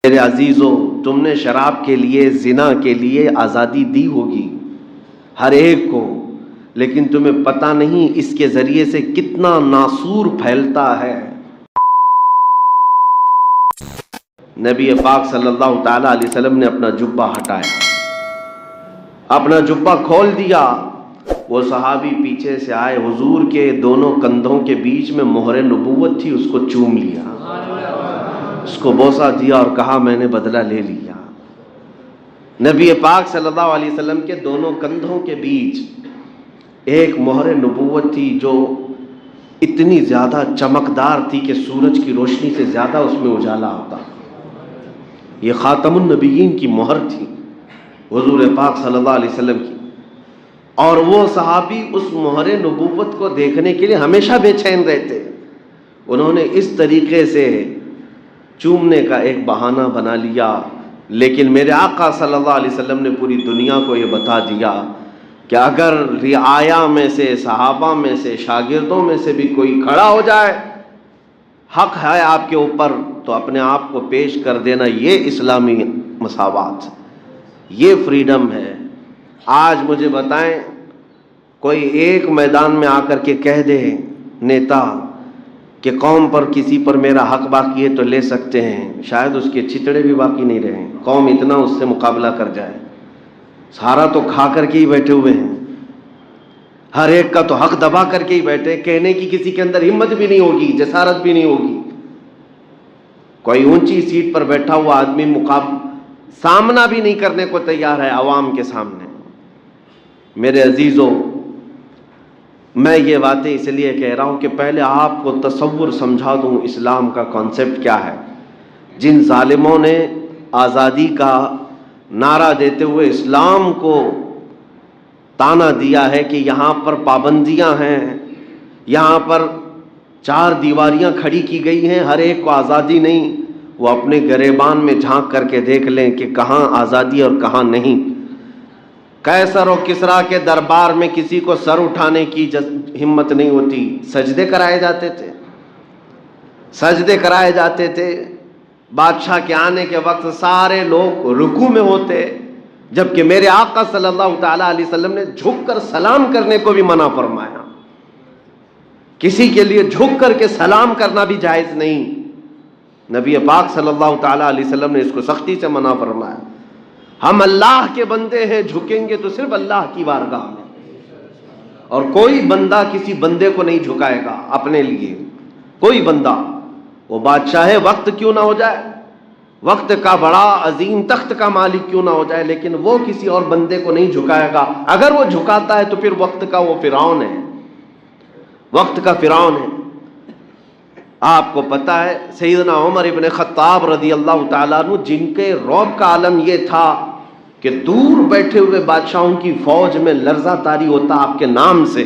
میرے عزیزو، تم نے شراب کے لیے، زنا کے لیے آزادی دی ہوگی ہر ایک کو، لیکن تمہیں پتہ نہیں اس کے ذریعے سے کتنا ناسور پھیلتا ہے۔ نبی پاک صلی اللہ تعالی علیہ وسلم نے اپنا جبہ ہٹایا، اپنا جبہ کھول دیا۔ وہ صحابی پیچھے سے آئے، حضور کے دونوں کندھوں کے بیچ میں مہر نبوت تھی، اس کو چوم لیا، اس کو بوسہ دیا اور کہا میں نے بدلہ لے لیا۔ نبی پاک صلی اللہ علیہ وسلم کے دونوں کندھوں کے بیچ ایک مہر نبوت تھی جو اتنی زیادہ چمکدار تھی کہ سورج کی روشنی سے زیادہ اس میں اجالا ہوتا۔ یہ خاتم النبیین کی مہر تھی، حضور پاک صلی اللہ علیہ وسلم کی، اور وہ صحابی اس مہر نبوت کو دیکھنے کے لیے ہمیشہ بے چین رہتے۔ انہوں نے اس طریقے سے چومنے کا ایک بہانہ بنا لیا، لیکن میرے آقا صلی اللہ علیہ وسلم نے پوری دنیا کو یہ بتا دیا کہ اگر رعایا میں سے، صحابہ میں سے، شاگردوں میں سے بھی کوئی کھڑا ہو جائے، حق ہے آپ کے اوپر، تو اپنے آپ کو پیش کر دینا۔ یہ اسلامی مساوات، یہ فریڈم ہے۔ آج مجھے بتائیں، کوئی ایک میدان میں آ کر کے کہہ دے نیتا کہ قوم پر کسی پر میرا حق باقی ہے تو لے سکتے ہیں، شاید اس کے چتڑے بھی باقی نہیں رہیں، قوم اتنا اس سے مقابلہ کر جائے۔ سارا تو کھا کر کے ہی بیٹھے ہوئے ہیں، ہر ایک کا تو حق دبا کر کے ہی بیٹھے، کہنے کی کسی کے اندر ہمت بھی نہیں ہوگی، جسارت بھی نہیں ہوگی۔ کوئی اونچی سیٹ پر بیٹھا ہوا آدمی سامنا بھی نہیں کرنے کو تیار ہے عوام کے سامنے۔ میرے عزیزوں، میں یہ باتیں اس لیے کہہ رہا ہوں کہ پہلے آپ کو تصور سمجھا دوں اسلام کا کانسیپٹ کیا ہے۔ جن ظالموں نے آزادی کا نعرہ دیتے ہوئے اسلام کو تانا دیا ہے کہ یہاں پر پابندیاں ہیں، یہاں پر چار دیواریاں کھڑی کی گئی ہیں، ہر ایک کو آزادی نہیں، وہ اپنے گریبان میں جھانک کر کے دیکھ لیں کہ کہاں آزادی اور کہاں نہیں۔ قیصر و کسریٰ کے دربار میں کسی کو سر اٹھانے کی ہمت نہیں ہوتی، سجدے کرائے جاتے تھے، سجدے کرائے جاتے تھے۔ بادشاہ کے آنے کے وقت سارے لوگ رکوع میں ہوتے، جبکہ میرے آقا صلی اللہ تعالی علیہ وسلم نے جھک کر سلام کرنے کو بھی منع فرمایا۔ کسی کے لیے جھک کر کے سلام کرنا بھی جائز نہیں، نبی پاک صلی اللہ تعالی علیہ وسلم نے اس کو سختی سے منع فرمایا۔ ہم اللہ کے بندے ہیں، جھکیں گے تو صرف اللہ کی بارگاہ میں، اور کوئی بندہ کسی بندے کو نہیں جھکائے گا اپنے لیے، کوئی بندہ، وہ بادشاہ وقت کیوں نہ ہو جائے، وقت کا بڑا عظیم تخت کا مالک کیوں نہ ہو جائے، لیکن وہ کسی اور بندے کو نہیں جھکائے گا۔ اگر وہ جھکاتا ہے تو پھر وقت کا وہ فرعون ہے، وقت کا فرعون ہے۔ آپ کو پتہ ہے سیدنا عمر ابن خطاب رضی اللہ تعالیٰ عنہ، جن کے رعب کا عالم یہ تھا کہ دور بیٹھے ہوئے بادشاہوں کی فوج میں لرزہ طاری ہوتا آپ کے نام سے،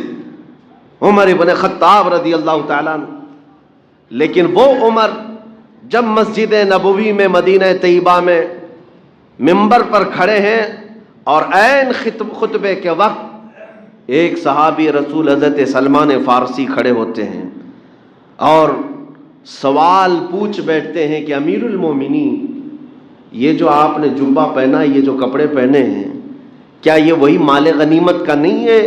عمر ابن خطاب رضی اللہ تعالیٰ عنہ، لیکن وہ عمر جب مسجد نبوی میں مدینہ طیبہ میں منبر پر کھڑے ہیں اور عین خطبے کے وقت ایک صحابی رسول حضرت سلمان فارسی کھڑے ہوتے ہیں اور سوال پوچھ بیٹھتے ہیں کہ امیر المومنین، یہ جو آپ نے جبہ پہنا، یہ جو کپڑے پہنے ہیں، کیا یہ وہی مال غنیمت کا نہیں ہے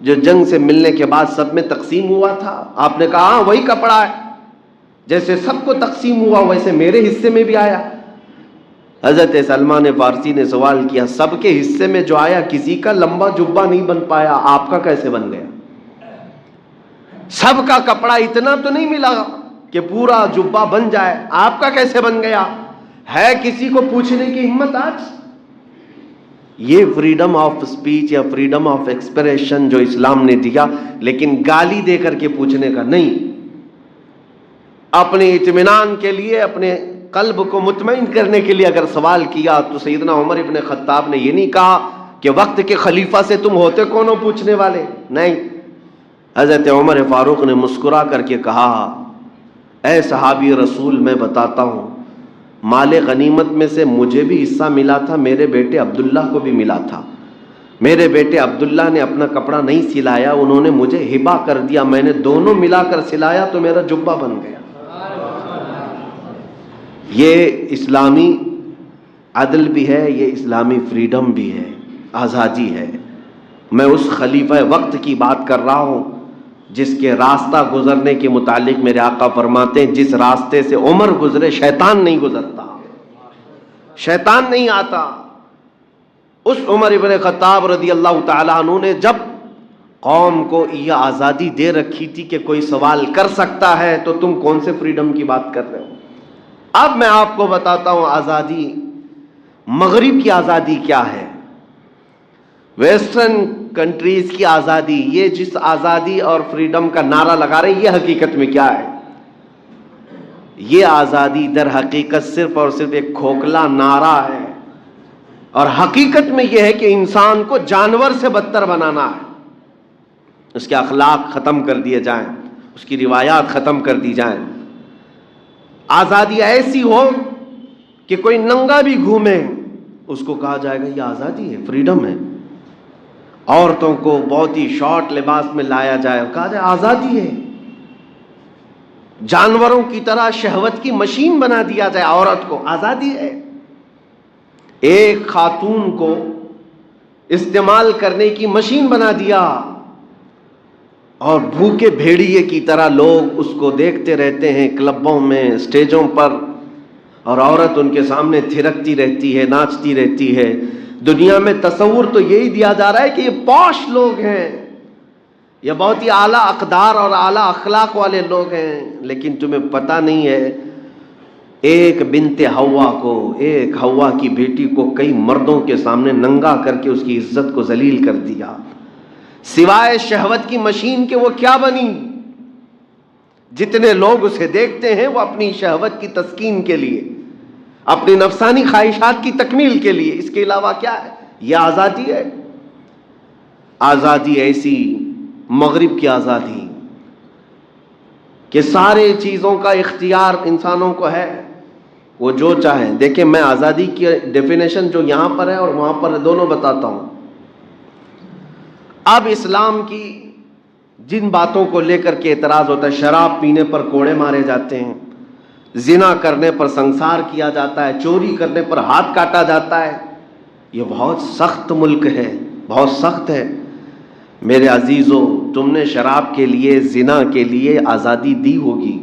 جو جنگ سے ملنے کے بعد سب میں تقسیم ہوا تھا؟ آپ نے کہا ہاں وہی کپڑا ہے، جیسے سب کو تقسیم ہوا ویسے میرے حصے میں بھی آیا۔ حضرت سلمان فارسی نے سوال کیا، سب کے حصے میں جو آیا کسی کا لمبا جبہ نہیں بن پایا، آپ کا کیسے بن گیا؟ سب کا کپڑا اتنا تو نہیں ملا کہ پورا جبہ بن جائے، آپ کا کیسے بن گیا؟ ہے کسی کو پوچھنے کی ہمت آج؟ یہ فریڈم آف اسپیچ یا فریڈم آف ایکسپریشن جو اسلام نے دیا، لیکن گالی دے کر کے پوچھنے کا نہیں۔ اپنے اطمینان کے لیے، اپنے قلب کو مطمئن کرنے کے لیے اگر سوال کیا تو سیدنا عمر ابن خطاب نے یہ نہیں کہا کہ وقت کے خلیفہ سے تم ہوتے کون ہو پوچھنے والے، نہیں۔ حضرت عمر فاروق نے مسکرا کر کے کہا، اے صحابی رسول، میں بتاتا ہوں، مال غنیمت میں سے مجھے بھی حصہ ملا تھا، میرے بیٹے عبداللہ کو بھی ملا تھا۔ میرے بیٹے عبداللہ نے اپنا کپڑا نہیں سلایا، انہوں نے مجھے ہبہ کر دیا، میں نے دونوں ملا کر سلایا تو میرا جبہ بن گیا۔ یہ اسلامی عدل بھی ہے، یہ اسلامی فریڈم بھی ہے، آزادی ہے۔ میں اس خلیفہ وقت کی بات کر رہا ہوں جس کے راستہ گزرنے کے متعلق میرے آقا فرماتے ہیں جس راستے سے عمر گزرے شیطان نہیں گزرتا، شیطان نہیں آتا۔ اس عمر ابن خطاب رضی اللہ تعالیٰ عنہ نے جب قوم کو یہ آزادی دے رکھی تھی کہ کوئی سوال کر سکتا ہے، تو تم کون سے فریڈم کی بات کر رہے ہو؟ اب میں آپ کو بتاتا ہوں آزادی، مغرب کی آزادی کیا ہے، ویسٹرن کنٹریز کی آزادی، یہ جس آزادی اور فریڈم کا نعرہ لگا رہے ہیں، یہ حقیقت میں کیا ہے؟ یہ آزادی در حقیقت صرف اور صرف ایک کھوکھلا نعرہ ہے، اور حقیقت میں یہ ہے کہ انسان کو جانور سے بدتر بنانا ہے، اس کے اخلاق ختم کر دیے جائیں، اس کی روایات ختم کر دی جائیں۔ آزادی ایسی ہو کہ کوئی ننگا بھی گھومے اس کو کہا جائے گا یہ آزادی ہے، فریڈم ہے۔ عورتوں کو بہت ہی شارٹ لباس میں لایا جائے، کہا جائے آزادی ہے۔ جانوروں کی طرح شہوت کی مشین بنا دیا جائے عورت کو، آزادی ہے۔ ایک خاتون کو استعمال کرنے کی مشین بنا دیا، اور بھوکے بھیڑیے کی طرح لوگ اس کو دیکھتے رہتے ہیں کلبوں میں، اسٹیجوں پر، اور عورت ان کے سامنے تھرکتی رہتی ہے، ناچتی رہتی ہے۔ دنیا میں تصور تو یہی دیا جا رہا ہے کہ یہ پوش لوگ ہیں، یہ بہت ہی اعلیٰ اقدار اور اعلیٰ اخلاق والے لوگ ہیں، لیکن تمہیں پتہ نہیں ہے ایک بنت حوا کو، ایک حوا کی بیٹی کو کئی مردوں کے سامنے ننگا کر کے اس کی عزت کو ذلیل کر دیا۔ سوائے شہوت کی مشین کے وہ کیا بنی؟ جتنے لوگ اسے دیکھتے ہیں وہ اپنی شہوت کی تسکین کے لیے، اپنی نفسانی خواہشات کی تکمیل کے لیے، اس کے علاوہ کیا ہے؟ یہ آزادی ہے۔ آزادی ایسی، مغرب کی آزادی کہ سارے چیزوں کا اختیار انسانوں کو ہے، وہ جو چاہیں۔ دیکھیں میں آزادی کی ڈیفینیشن جو یہاں پر ہے اور وہاں پر دونوں بتاتا ہوں۔ اب اسلام کی جن باتوں کو لے کر کے اعتراض ہوتا ہے، شراب پینے پر کوڑے مارے جاتے ہیں، زنا کرنے پر سنسار کیا جاتا ہے، چوری کرنے پر ہاتھ کاٹا جاتا ہے، یہ بہت سخت ملک ہے، بہت سخت ہے۔ میرے عزیزو، تم نے شراب کے لیے، زنا کے لیے آزادی دی ہوگی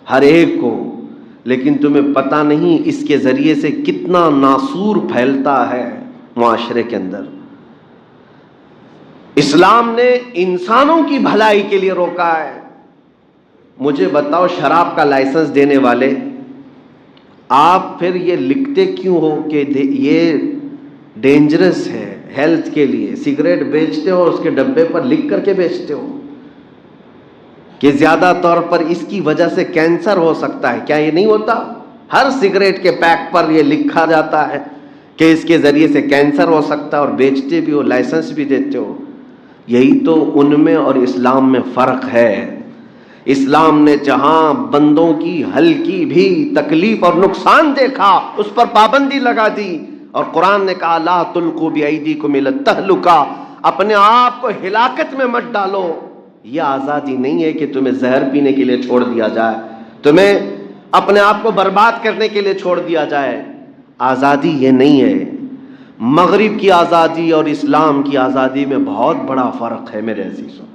ہر ایک کو، لیکن تمہیں پتہ نہیں اس کے ذریعے سے کتنا ناسور پھیلتا ہے معاشرے کے اندر۔ اسلام نے انسانوں کی بھلائی کے لیے روکا ہے۔ مجھے بتاؤ شراب کا لائسنس دینے والے، آپ پھر یہ لکھتے کیوں ہو کہ یہ ڈینجرس ہے ہیلتھ کے لیے؟ سگریٹ بیچتے ہو اور اس کے ڈبے پر لکھ کر کے بیچتے ہو کہ زیادہ طور پر اس کی وجہ سے کینسر ہو سکتا ہے، کیا یہ نہیں ہوتا؟ ہر سگریٹ کے پیک پر یہ لکھا جاتا ہے کہ اس کے ذریعے سے کینسر ہو سکتا ہے، اور بیچتے بھی ہو، لائسنس بھی دیتے ہو۔ یہی تو ان میں اور اسلام میں فرق ہے۔ اسلام نے جہاں بندوں کی ہلکی بھی تکلیف اور نقصان دیکھا اس پر پابندی لگا دی، اور قرآن نے کہا لا تلقوا بأیدیکم الی التہلکہ، اپنے آپ کو ہلاکت میں مت ڈالو۔ یہ آزادی نہیں ہے کہ تمہیں زہر پینے کے لیے چھوڑ دیا جائے، تمہیں اپنے آپ کو برباد کرنے کے لیے چھوڑ دیا جائے۔ آزادی یہ نہیں ہے۔ مغرب کی آزادی اور اسلام کی آزادی میں بہت بڑا فرق ہے میرے عزیزوں۔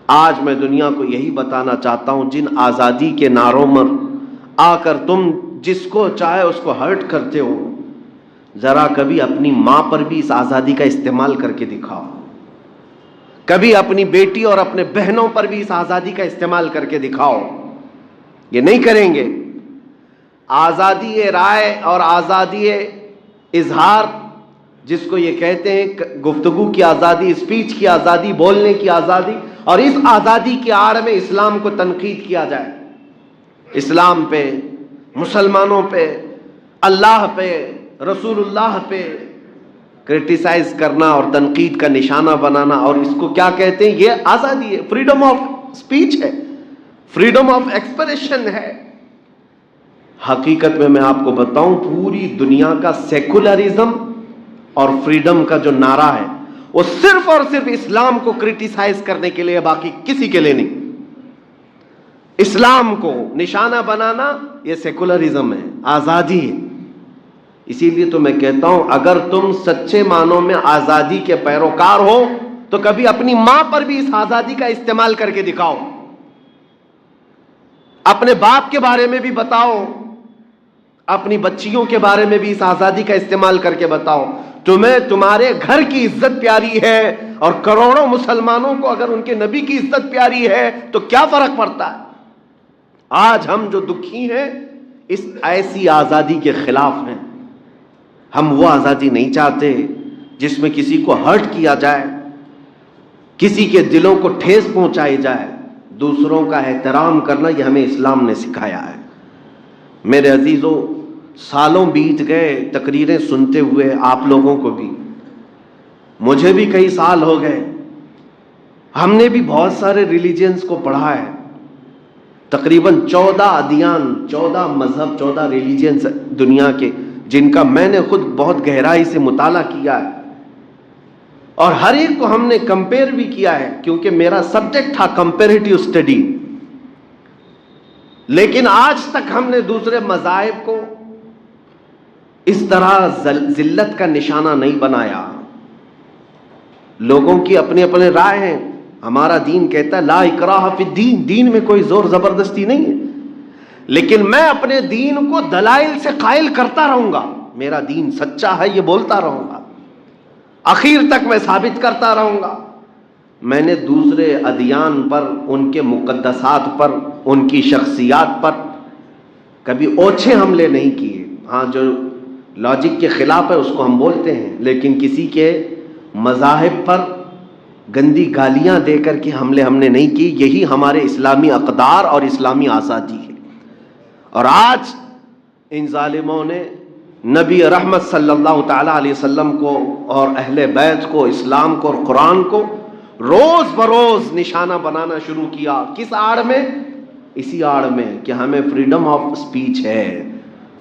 آج میں دنیا کو یہی بتانا چاہتا ہوں، جن آزادی کے نعروں میں آ کر تم جس کو چاہے اس کو ہرٹ کرتے ہو، ذرا کبھی اپنی ماں پر بھی اس آزادی کا استعمال کر کے دکھاؤ، کبھی اپنی بیٹی اور اپنے بہنوں پر بھی اس آزادی کا استعمال کر کے دکھاؤ۔ یہ نہیں کریں گے۔ آزادی رائے اور آزادی اظہار، جس کو یہ کہتے ہیں گفتگو کی آزادی، اسپیچ کی آزادی، بولنے کی آزادی، اور اس آزادی کی آڑ میں اسلام کو تنقید کیا جائے، اسلام پہ، مسلمانوں پہ، اللہ پہ، رسول اللہ پہ کرٹیسائز کرنا اور تنقید کا نشانہ بنانا، اور اس کو کیا کہتے ہیں؟ یہ آزادی ہے، فریڈم آف اسپیچ ہے، فریڈم آف ایکسپریشن ہے۔ حقیقت میں آپ کو بتاؤں، پوری دنیا کا سیکولرزم اور فریڈم کا جو نعرہ ہے وہ صرف اور صرف اسلام کو کرٹیسائز کرنے کے لیے، باقی کسی کے لیے نہیں۔ اسلام کو نشانہ بنانا یہ سیکولرزم ہے، آزادی ہے۔ اسی لیے تو میں کہتا ہوں اگر تم سچے معنوں میں آزادی کے پیروکار ہو تو کبھی اپنی ماں پر بھی اس آزادی کا استعمال کر کے دکھاؤ، اپنے باپ کے بارے میں بھی بتاؤ، اپنی بچیوں کے بارے میں بھی اس آزادی کا استعمال کر کے بتاؤ۔ تمہیں تمہارے گھر کی عزت پیاری ہے اور کروڑوں مسلمانوں کو اگر ان کے نبی کی عزت پیاری ہے تو کیا فرق پڑتا ہے؟ آج ہم جو دکھی ہیں اس ایسی آزادی کے خلاف ہیں۔ ہم وہ آزادی نہیں چاہتے جس میں کسی کو ہرٹ کیا جائے، کسی کے دلوں کو ٹھیس پہنچائی جائے۔ دوسروں کا احترام کرنا یہ ہمیں اسلام نے سکھایا ہے۔ میرے عزیزوں، سالوں بیت گئے تقریریں سنتے ہوئے، آپ لوگوں کو بھی، مجھے بھی کئی سال ہو گئے۔ ہم نے بھی بہت سارے ریلیجنز کو پڑھا ہے، تقریباً 14 ادیان، 14 مذہب، 14 ریلیجنز دنیا کے، جن کا میں نے خود بہت گہرائی سے مطالعہ کیا ہے، اور ہر ایک کو ہم نے کمپیئر بھی کیا ہے، کیونکہ میرا سبجیکٹ تھا کمپیریٹیو اسٹڈی۔ لیکن آج تک ہم نے دوسرے مذاہب کو اس طرح ذلت کا نشانہ نہیں بنایا۔ لوگوں کی اپنے اپنے رائے ہیں، ہمارا دین کہتا ہے لا اکراہ فی الدین، دین میں کوئی زور زبردستی نہیں ہے، لیکن میں اپنے دین کو دلائل سے قائل کرتا رہوں گا۔ میرا دین سچا ہے یہ بولتا رہوں گا، آخر تک میں ثابت کرتا رہوں گا۔ میں نے دوسرے ادیان پر، ان کے مقدسات پر، ان کی شخصیات پر کبھی اوچھے حملے نہیں کیے۔ ہاں جو لاجک کے خلاف ہے اس کو ہم بولتے ہیں، لیکن کسی کے مذاہب پر گندی گالیاں دے کر کے حملے ہم نے نہیں کی۔ یہی ہمارے اسلامی اقدار اور اسلامی آزادی ہے۔ اور آج ان ظالموں نے نبی رحمت صلی اللہ تعالی علیہ وسلم کو اور اہل بیت کو، اسلام کو اور قرآن کو روز بروز نشانہ بنانا شروع کیا۔ کس آڑ میں؟ اسی آڑ میں کہ ہمیں فریڈم آف اسپیچ ہے،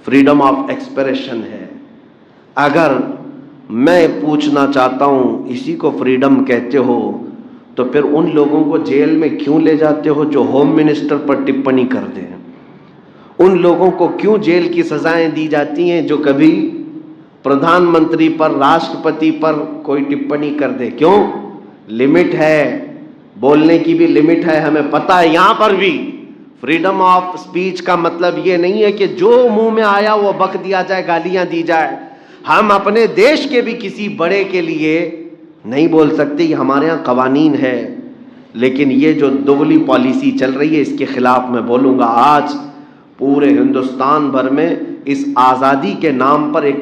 فریڈم آف ایکسپریشن ہے۔ اگر میں پوچھنا چاہتا ہوں اسی کو فریڈم کہتے ہو تو پھر ان لوگوں کو جیل میں کیوں لے جاتے ہو جو ہوم منسٹر پر ٹپنی کرتے ہیں؟ ان لوگوں کو کیوں جیل کی سزائیں دی جاتی ہیں جو کبھی پردھان منتری پر، راشٹرپتی پر کوئی ٹپنی کر دے؟ کیوں؟ لمٹ ہے، بولنے کی بھی لمٹ ہے، ہمیں پتہ ہے۔ یہاں پر بھی فریڈم آف سپیچ کا مطلب یہ نہیں ہے کہ جو منہ میں آیا وہ بک دیا جائے، گالیاں دی جائے۔ ہم اپنے دیش کے بھی کسی بڑے کے لیے نہیں بول سکتے، یہ ہمارے ہاں قوانین ہے، لیکن یہ جو دوغلی پالیسی چل رہی ہے اس کے خلاف میں بولوں گا۔ آج پورے ہندوستان بھر میں اس آزادی کے نام پر ایک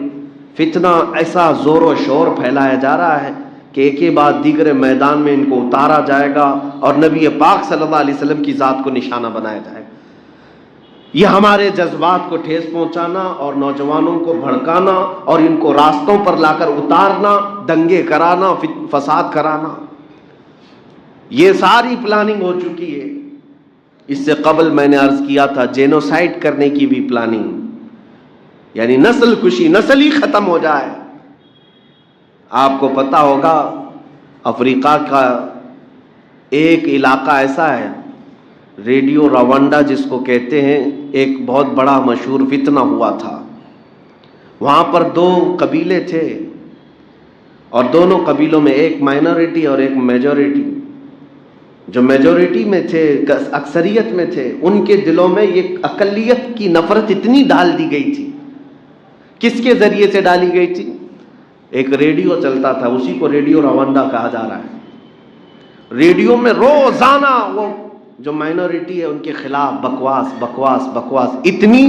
فتنہ ایسا زور و شور پھیلایا جا رہا ہے کہ ایک کے بعد دیگر میدان میں ان کو اتارا جائے گا اور نبی پاک صلی اللہ علیہ وسلم کی ذات کو نشانہ بنایا جائے گا۔ یہ ہمارے جذبات کو ٹھیس پہنچانا اور نوجوانوں کو بھڑکانا اور ان کو راستوں پر لا کر اتارنا، دنگے کرانا، فساد کرانا، یہ ساری پلاننگ ہو چکی ہے۔ اس سے قبل میں نے عرض کیا تھا جینوسائڈ کرنے کی بھی پلاننگ، یعنی نسل کشی، نسل ہی ختم ہو جائے۔ آپ کو پتہ ہوگا افریقہ کا ایک علاقہ ایسا ہے، ریڈیو روانڈا جس کو کہتے ہیں، ایک بہت بڑا مشہور فتنہ ہوا تھا۔ وہاں پر 2 قبیلے تھے اور دونوں قبیلوں میں ایک مائنورٹی اور ایک میجورٹی۔ جو میجورٹی میں تھے، اکثریت میں تھے، ان کے دلوں میں یہ اقلیت کی نفرت اتنی ڈال دی گئی تھی۔ کس کے ذریعے سے ڈالی گئی تھی؟ ایک ریڈیو چلتا تھا، اسی کو ریڈیو روانڈا کہا جا رہا ہے۔ ریڈیو میں روزانہ وہ جو مائنورٹی ہے ان کے خلاف بکواس بکواس بکواس اتنی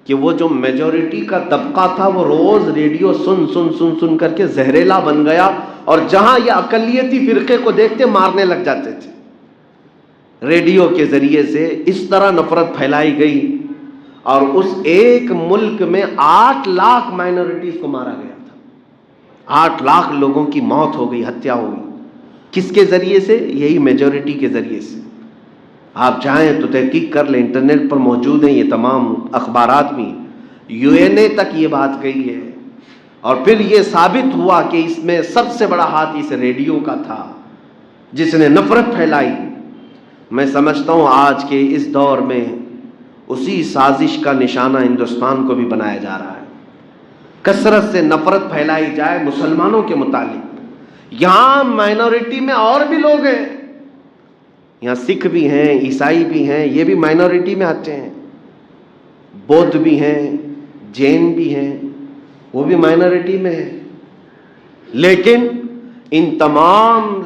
کہ وہ جو میجورٹی کا طبقہ تھا وہ روز ریڈیو سن سن سن سن کر کے زہریلا بن گیا، اور جہاں یہ اقلیتی فرقے کو دیکھتے مارنے لگ جاتے تھے۔ ریڈیو کے ذریعے سے اس طرح نفرت پھیلائی گئی، اور اس ایک ملک میں 8 لاکھ مائنورٹیز کو مارا گیا تھا۔ 8 لاکھ لوگوں کی موت ہو گئی، ہتیا ہو گئی۔ کس کے ذریعے سے؟ یہی میجورٹی کے ذریعے سے۔ آپ چاہیں تو تحقیق کر لیں، انٹرنیٹ پر موجود ہیں یہ تمام اخبارات بھی۔ UN تک یہ بات کہی ہے، اور پھر یہ ثابت ہوا کہ اس میں سب سے بڑا ہاتھ اس ریڈیو کا تھا جس نے نفرت پھیلائی۔ میں سمجھتا ہوں آج کے اس دور میں اسی سازش کا نشانہ ہندوستان کو بھی بنایا جا رہا ہے. کثرت سے نفرت پھیلائی جائے مسلمانوں کے متعلق. یہاں مائنورٹی میں اور بھی لوگ ہیں، یہاں سکھ بھی ہیں، عیسائی بھی ہیں، یہ بھی مائنورٹی میں آتے ہیں. بودھ بھی ہیں، جین بھی ہیں، وہ بھی مائنورٹی میں ہیں. لیکن ان تمام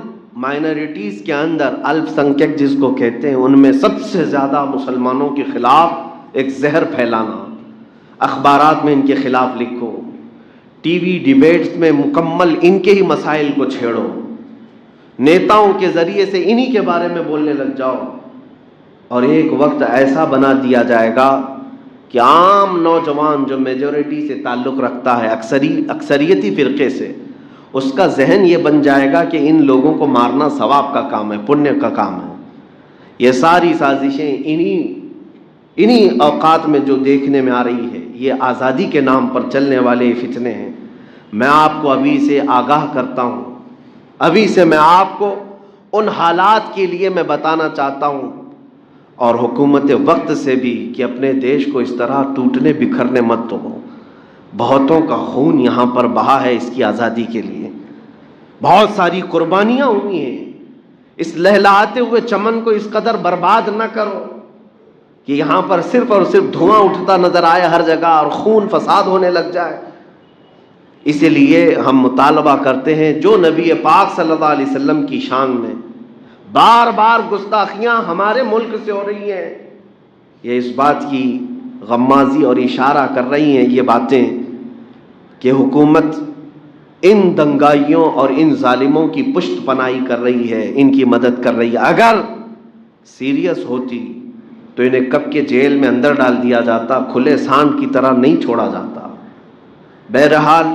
مائنورٹیز کے اندر الپ سنکھیک جس کو کہتے ہیں، ان میں سب سے زیادہ مسلمانوں کے خلاف ایک زہر پھیلانا. اخبارات میں ان کے خلاف لکھو، ٹی وی ڈیبیٹس میں مکمل ان کے ہی مسائل کو چھیڑو، نیتاؤں کے ذریعے سے انہی کے بارے میں بولنے لگ جاؤ، اور ایک وقت ایسا بنا دیا جائے گا کہ عام نوجوان جو میجورٹی سے تعلق رکھتا ہے، اکثریتی فرقے سے، اس کا ذہن یہ بن جائے گا کہ ان لوگوں کو مارنا ثواب کا کام ہے، پنیہ کا کام ہے. یہ ساری سازشیں انہی اوقات میں جو دیکھنے میں آ رہی ہے، یہ آزادی کے نام پر چلنے والے فتنے ہیں. میں آپ کو ابھی سے آگاہ کرتا ہوں، ابھی سے میں آپ کو ان حالات کے لیے میں بتانا چاہتا ہوں، اور حکومت وقت سے بھی، کہ اپنے دیش کو اس طرح ٹوٹنے بکھرنے مت دو. بہتوں کا خون یہاں پر بہا ہے اس کی آزادی کے لیے، بہت ساری قربانیاں ہوئی ہیں. اس لہلہاتے ہوئے چمن کو اس قدر برباد نہ کرو کہ یہاں پر صرف اور صرف دھواں اٹھتا نظر آئے ہر جگہ اور خون فساد ہونے لگ جائے. اسی لیے ہم مطالبہ کرتے ہیں، جو نبی پاک صلی اللہ علیہ وسلم کی شان میں بار بار گستاخیاں ہمارے ملک سے ہو رہی ہیں، یہ اس بات کی غمازی اور اشارہ کر رہی ہیں یہ باتیں کہ حکومت ان دنگائیوں اور ان ظالموں کی پشت پناہی کر رہی ہے، ان کی مدد کر رہی ہے. اگر سیریس ہوتی تو انہیں کب کے جیل میں اندر ڈال دیا جاتا، کھلے سانڈ کی طرح نہیں چھوڑا جاتا. بہرحال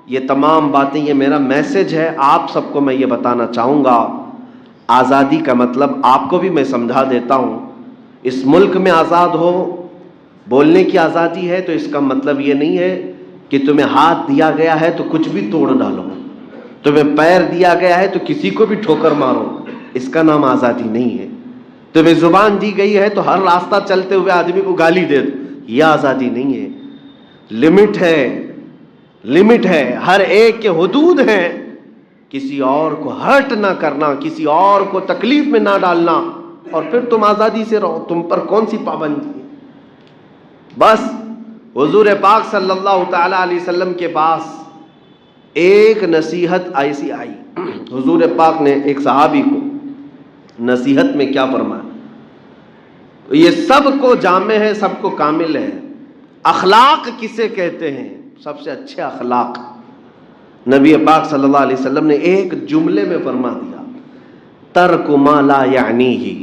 یہ تمام باتیں، یہ میرا میسج ہے آپ سب کو، میں یہ بتانا چاہوں گا. آزادی کا مطلب آپ کو بھی میں سمجھا دیتا ہوں. اس ملک میں آزاد ہو، بولنے کی آزادی ہے، تو اس کا مطلب یہ نہیں ہے کہ تمہیں ہاتھ دیا گیا ہے تو کچھ بھی توڑ ڈالو، تمہیں پیر دیا گیا ہے تو کسی کو بھی ٹھوکر مارو. اس کا نام آزادی نہیں ہے. تمہیں زبان دی گئی ہے تو ہر راستہ چلتے ہوئے آدمی کو گالی دے دو، یہ آزادی نہیں ہے. لمٹ ہے، ہر ایک کے حدود ہیں. کسی اور کو ہرٹ نہ کرنا، کسی اور کو تکلیف میں نہ ڈالنا، اور پھر تم آزادی سے رہو. تم پر کون سی پابندی ہے؟ بس حضور پاک صلی اللہ تعالی علیہ وسلم کے پاس ایک نصیحت ایسی آئی. حضور پاک نے ایک صحابی کو نصیحت میں کیا فرمایا؟ یہ سب کو جامع ہے، سب کو کامل ہے. اخلاق کسے کہتے ہیں؟ سب سے اچھے اخلاق نبی پاک صلی اللہ علیہ وسلم نے ایک جملے میں فرما دیا، ترک ما لا یعنیہ.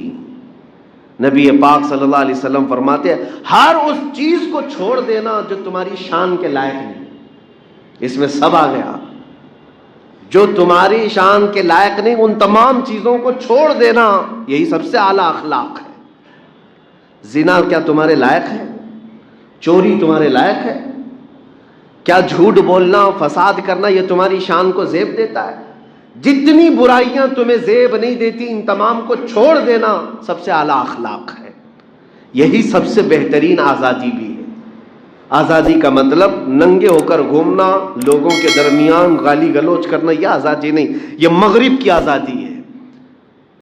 نبی پاک صلی اللہ علیہ وسلم فرماتے ہیں ہر اس چیز کو چھوڑ دینا جو تمہاری شان کے لائق نہیں. اس میں سب آ گیا، جو تمہاری شان کے لائق نہیں ان تمام چیزوں کو چھوڑ دینا، یہی سب سے اعلیٰ اخلاق ہے. زنا کیا تمہارے لائق ہے؟ چوری تمہارے لائق ہے؟ کیا جھوٹ بولنا، فساد کرنا یہ تمہاری شان کو زیب دیتا ہے؟ جتنی برائیاں تمہیں زیب نہیں دیتی ان تمام کو چھوڑ دینا سب سے اعلیٰ اخلاق ہے. یہی سب سے بہترین آزادی بھی ہے. آزادی کا مطلب ننگے ہو کر گھومنا، لوگوں کے درمیان گالی گلوچ کرنا، یہ آزادی نہیں، یہ مغرب کی آزادی ہے.